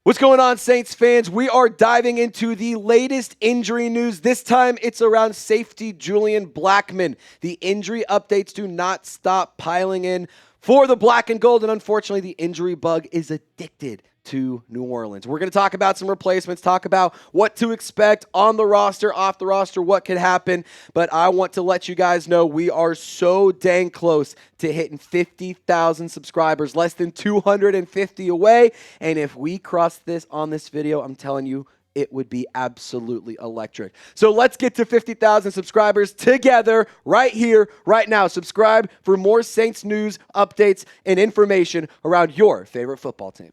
What's going on, Saints fans? We are diving into the latest injury news. This time, it's around safety Julian Blackmon. The injury updates do not stop piling in for the black and gold, and unfortunately, the injury bug is addicted to New Orleans. We're going to talk about some replacements, talk about what to expect on the roster, off the roster, what could happen. But I want to let you guys know we are so dang close to hitting 50,000 subscribers, less than 250 away. And if we cross this on this video, I'm telling you, it would be absolutely electric. So let's get to 50,000 subscribers together right here, right now. Subscribe for more Saints news, updates, and information around your favorite football team.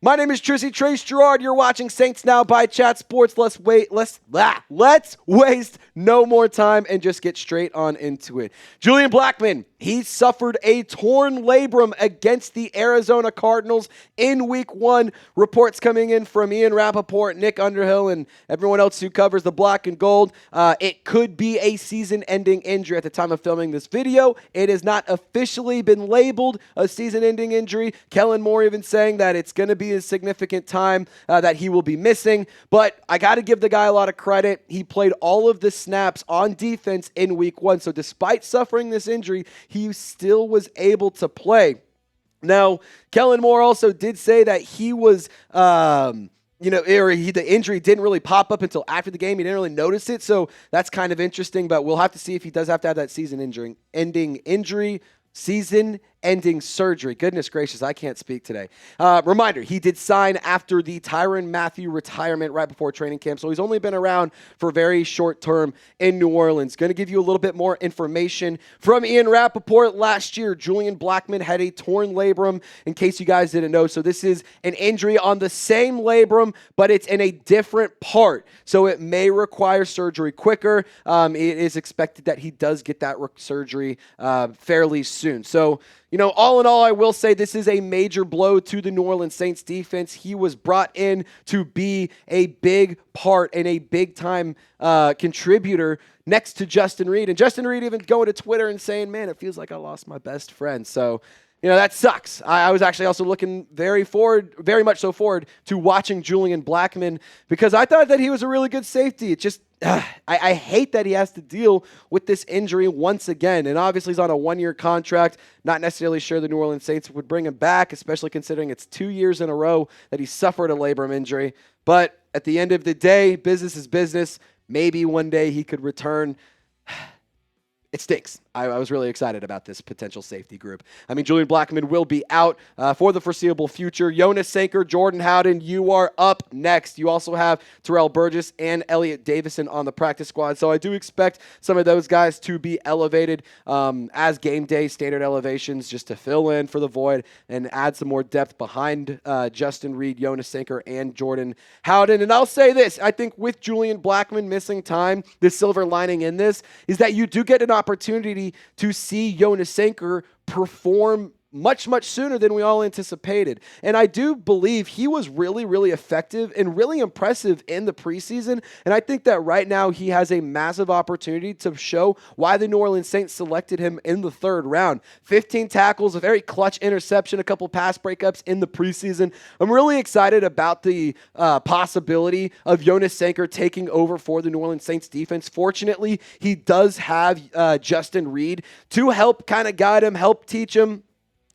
My name is Trace Gerard. You're watching Saints Now by Chat Sports. Let's waste no more time and just get straight on into it. Julian Blackmon, he suffered a torn labrum against the Arizona Cardinals in Week 1. Reports coming in from Ian Rapoport, Nick Underhill, and everyone else who covers the black and gold. It could be a season-ending injury at the time of filming this video. It has not officially been labeled a season-ending injury. Kellen Moore even saying that it's going to be a significant time that he will be missing. But I got to give the guy a lot of credit. He played all of the snaps on defense in Week 1. So despite suffering this injury, he still was able to play. Now, Kellen Moore also did say that he was, the injury didn't really pop up until after the game. He didn't really notice it. So that's kind of interesting. But we'll have to see if he does have to have that season-ending surgery. Goodness gracious, I can't speak today. Reminder, he did sign after the Tyrann Mathieu retirement right before training camp, so he's only been around for very short term in New Orleans. Going to give you a little bit more information from Ian Rapoport. Last year, Julian Blackmon had a torn labrum, in case you guys didn't know. So this is an injury on the same labrum, but it's in a different part, so it may require surgery quicker. It is expected that he does get that surgery fairly soon. So, all in all, I will say this is a major blow to the New Orleans Saints defense. He was brought in to be a big part and a big-time contributor next to Justin Reid. And Justin Reid even going to Twitter and saying, man, it feels like I lost my best friend. So, that sucks. I was actually also looking very much so forward to watching Julian Blackmon because I thought that he was a really good safety. It just, I hate that he has to deal with this injury once again. And obviously he's on a 1-year contract. Not necessarily sure the New Orleans Saints would bring him back, especially considering it's 2 years in a row that he suffered a labrum injury. But at the end of the day, business is business. Maybe one day he could return. It stinks. I was really excited about this potential safety group. Julian Blackmon will be out for the foreseeable future. Jonas Sanker, Jordan Howden, you are up next. You also have Terrell Burgess and Elliot Davison on the practice squad. So I do expect some of those guys to be elevated as game day standard elevations just to fill in for the void and add some more depth behind Justin Reid, Jonas Sanker, and Jordan Howden. And I'll say this. I think with Julian Blackmon missing time, the silver lining in this is that you do get an opportunity to see Jonas Sanker perform much sooner than we all anticipated. And I do believe he was really, really effective and really impressive in the preseason. And I think that right now he has a massive opportunity to show why the New Orleans Saints selected him in the 3rd round. 15 tackles, a very clutch interception, a couple pass breakups in the preseason. I'm really excited about the possibility of Jonas Sanker taking over for the New Orleans Saints defense. Fortunately, he does have Justin Reid to help kind of guide him, help teach him,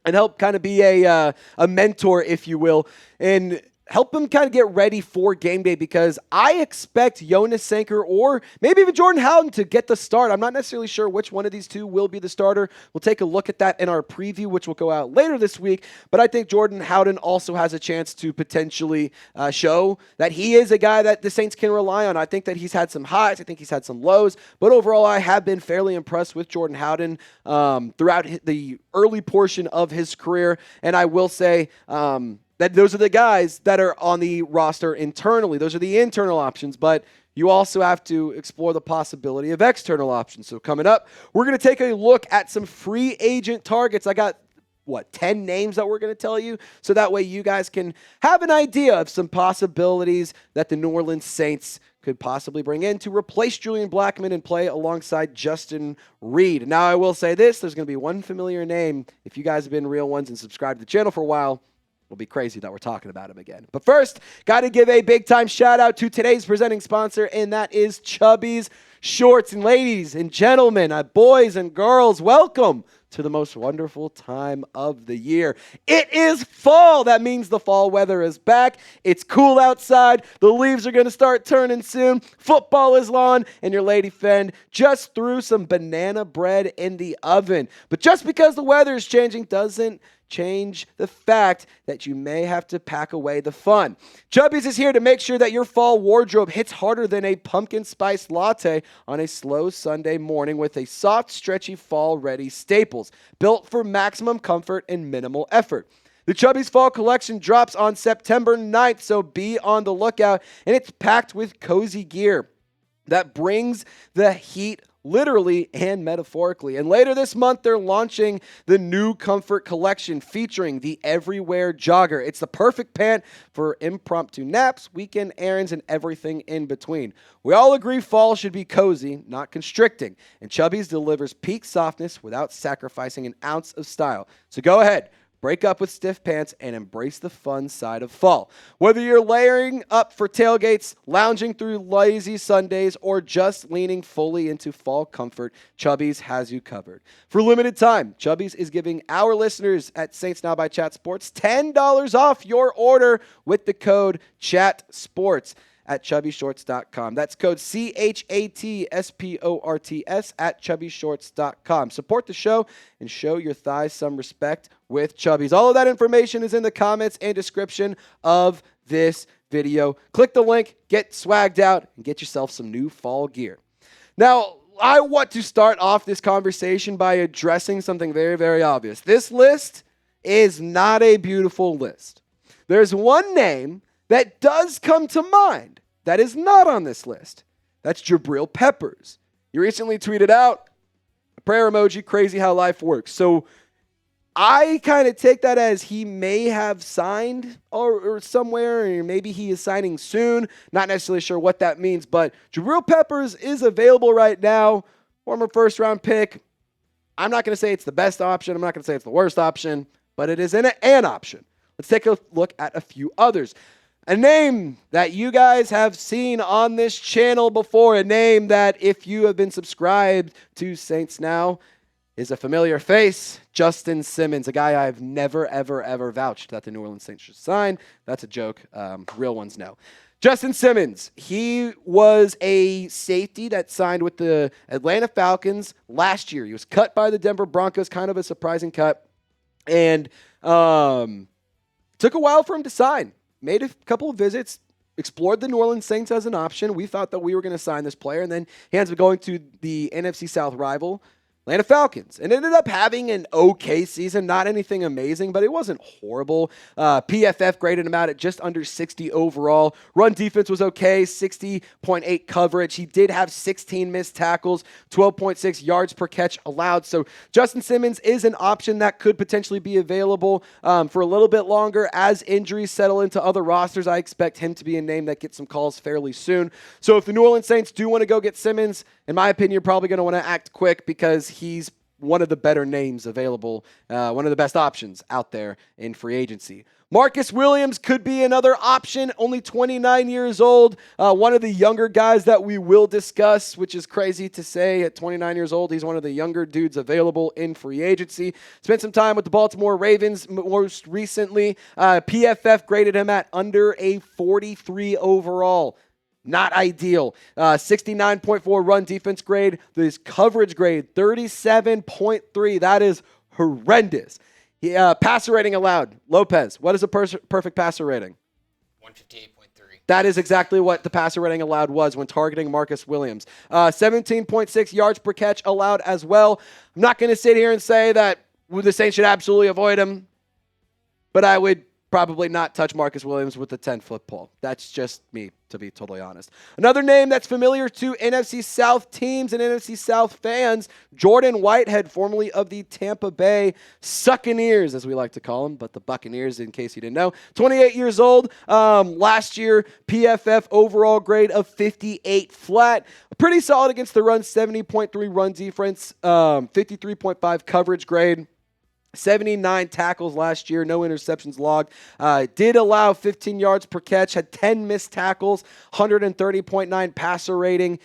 and help kind of be a mentor, if you will, and help him kind of get ready for game day because I expect Jonas Sanker or maybe even Jordan Howden to get the start. I'm not necessarily sure which one of these two will be the starter. We'll take a look at that in our preview, which will go out later this week. But I think Jordan Howden also has a chance to potentially show that he is a guy that the Saints can rely on. I think that he's had some highs. I think he's had some lows. But overall, I have been fairly impressed with Jordan Howden throughout the early portion of his career. And I will say that those are the guys that are on the roster internally. Those are the internal options, but you also have to explore the possibility of external options. So coming up, we're going to take a look at some free agent targets. I got 10 names that we're going to tell you, so that way you guys can have an idea of some possibilities that the New Orleans Saints could possibly bring in to replace Julian Blackmon and play alongside Justin Reed. Now, I will say this. There's going to be one familiar name. If you guys have been real ones and subscribed to the channel for a while, it'll be crazy that we're talking about him again. But first, got to give a big-time shout-out to today's presenting sponsor, and that is Chubbies Shorts. And ladies and gentlemen, boys and girls, welcome to the most wonderful time of the year. It is fall. That means the fall weather is back. It's cool outside. The leaves are going to start turning soon. Football is on, and your lady friend just threw some banana bread in the oven. But just because the weather is changing doesn't change the fact that you may have to pack away the fun. Chubbies is here to make sure that your fall wardrobe hits harder than a pumpkin spice latte on a slow Sunday morning with a soft, stretchy, fall-ready staples built for maximum comfort and minimal effort. The Chubbies Fall Collection drops on September 9th, so be on the lookout, and it's packed with cozy gear that brings the heat literally and metaphorically. And later this month, they're launching the new comfort collection featuring the Everywhere Jogger. It's the perfect pant for impromptu naps, weekend errands, and everything in between. We all agree fall should be cozy, not constricting, and Chubbies delivers peak softness without sacrificing an ounce of style. So go ahead. Break up with stiff pants and embrace the fun side of fall. Whether you're layering up for tailgates, lounging through lazy Sundays, or just leaning fully into fall comfort, Chubbies has you covered. For limited time, Chubbies is giving our listeners at Saints Now by Chat Sports $10 off your order with the code CHATSPORTS at chubbyshorts.com. That's code CHATSPORTS at chubbyshorts.com. Support the show and show your thighs some respect with Chubbies. All of that information is in the comments and description of this video. Click the link, get swagged out, and get yourself some new fall gear. Now, I want to start off this conversation by addressing something very, very obvious. This list is not a beautiful list. There's one name that does come to mind that is not on this list. That's Jabril Peppers. He recently tweeted out a prayer emoji, crazy how life works. So I kind of take that as he may have signed or somewhere, or maybe he is signing soon. Not necessarily sure what that means, but Jabril Peppers is available right now. Former first-round pick. I'm not going to say it's the best option. I'm not going to say it's the worst option, but it is an option. Let's take a look at a few others. A name that you guys have seen on this channel before, a name that if you have been subscribed to Saints Now is a familiar face, Justin Simmons, a guy I've never, ever, ever vouched that the New Orleans Saints should sign. That's a joke. Real ones know. Justin Simmons, he was a safety that signed with the Atlanta Falcons last year. He was cut by the Denver Broncos, kind of a surprising cut, and took a while for him to sign. Made a couple of visits, explored the New Orleans Saints as an option. We thought that we were going to sign this player, and then he ends up going to the NFC South rival, Atlanta Falcons, and ended up having an okay season. Not anything amazing, but it wasn't horrible. PFF graded him out at just under 60 overall. Run defense was okay, 60.8 coverage. He did have 16 missed tackles, 12.6 yards per catch allowed. So Justin Simmons is an option that could potentially be available for a little bit longer. As injuries settle into other rosters, I expect him to be a name that gets some calls fairly soon. So if the New Orleans Saints do want to go get Simmons, in my opinion, you're probably going to want to act quick because he's one of the better names available, one of the best options out there in free agency. Marcus Williams could be another option, only 29 years old, one of the younger guys that we will discuss, which is crazy to say at 29 years old. He's one of the younger dudes available in free agency. Spent some time with the Baltimore Ravens most recently. PFF graded him at under a 43 overall. Not ideal. 69.4 run defense grade. This coverage grade, 37.3. That is horrendous. Passer rating allowed. Lopez, what is a perfect passer rating? 158.3. That is exactly what the passer rating allowed was when targeting Marcus Williams. 17.6 yards per catch allowed as well. I'm not going to sit here and say that the Saints should absolutely avoid him, but I would probably not touch Marcus Williams with the 10-foot pole. That's just me, to be totally honest. Another name that's familiar to NFC South teams and NFC South fans, Jordan Whitehead, formerly of the Tampa Bay Succaneers, as we like to call them, but the Buccaneers, in case you didn't know. 28 years old. Last year, PFF overall grade of 58 flat. Pretty solid against the run, 70.3 run defense, 53.5 coverage grade. 79 tackles last year, no interceptions logged. Did allow 15 yards per catch, had 10 missed tackles, 130.9 passer rating.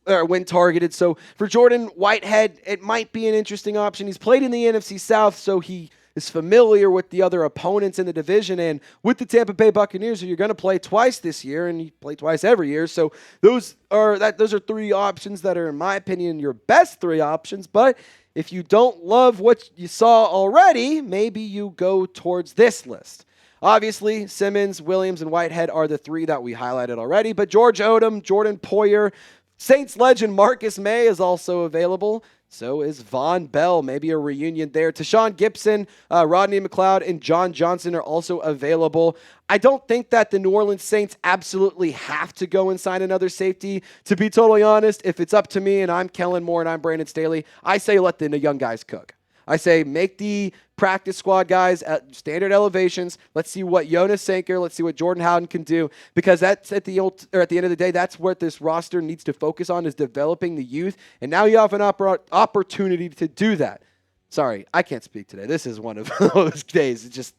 When targeted. So for Jordan Whitehead, it might be an interesting option. He's played in the NFC South, so he is familiar with the other opponents in the division. And with the Tampa Bay Buccaneers, who you're going to play twice this year, and you play twice every year. So those are three options that are, in my opinion, your best three options. But if you don't love what you saw already, maybe you go towards this list. Obviously, Simmons, Williams, and Whitehead are the three that we highlighted already. But George Odom, Jordan Poyer, Saints legend Marcus May is also available. So is Von Bell. Maybe a reunion there. Tashawn Gibson, Rodney McLeod, and John Johnson are also available. I don't think that the New Orleans Saints absolutely have to go and sign another safety. To be totally honest, if it's up to me and I'm Kellen Moore and I'm Brandon Staley, I say let the young guys cook. I say make the practice squad guys at standard elevations. Let's see what Jonas Sanker, let's see what Jordan Howden can do, because that's at the end of the day, that's what this roster needs to focus on, is developing the youth. And now you have an opportunity to do that. Sorry, I can't speak today. This is one of those days. It just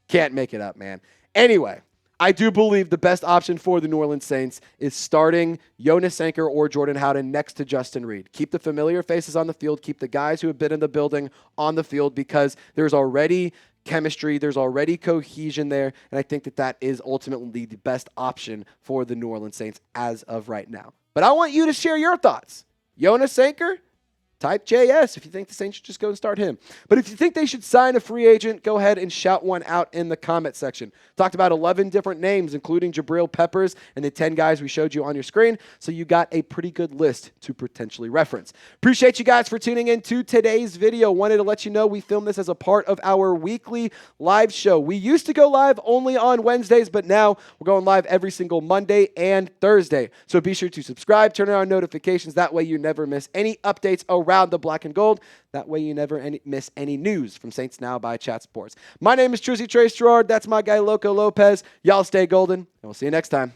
can't make it up, man. Anyway, I do believe the best option for the New Orleans Saints is starting Jonas Sanker or Jordan Howden next to Justin Reed. Keep the familiar faces on the field. Keep the guys who have been in the building on the field, because there's already chemistry. There's already cohesion there. And I think that is ultimately the best option for the New Orleans Saints as of right now. But I want you to share your thoughts. Jonas Sanker? Type JS if you think the Saints should just go and start him. But if you think they should sign a free agent, go ahead and shout one out in the comment section. Talked about 11 different names, including Jabril Peppers and the 10 guys we showed you on your screen. So you got a pretty good list to potentially reference. Appreciate you guys for tuning in to today's video. Wanted to let you know we filmed this as a part of our weekly live show. We used to go live only on Wednesdays, but now we're going live every single Monday and Thursday. So be sure to subscribe, turn on notifications. That way you never miss any updates around the black and gold. That way you never miss any news from Saints Now by Chat Sports. My name is Trizzy Trace Gerard. That's my guy Loco Lopez. Y'all stay golden, and we'll see you next time.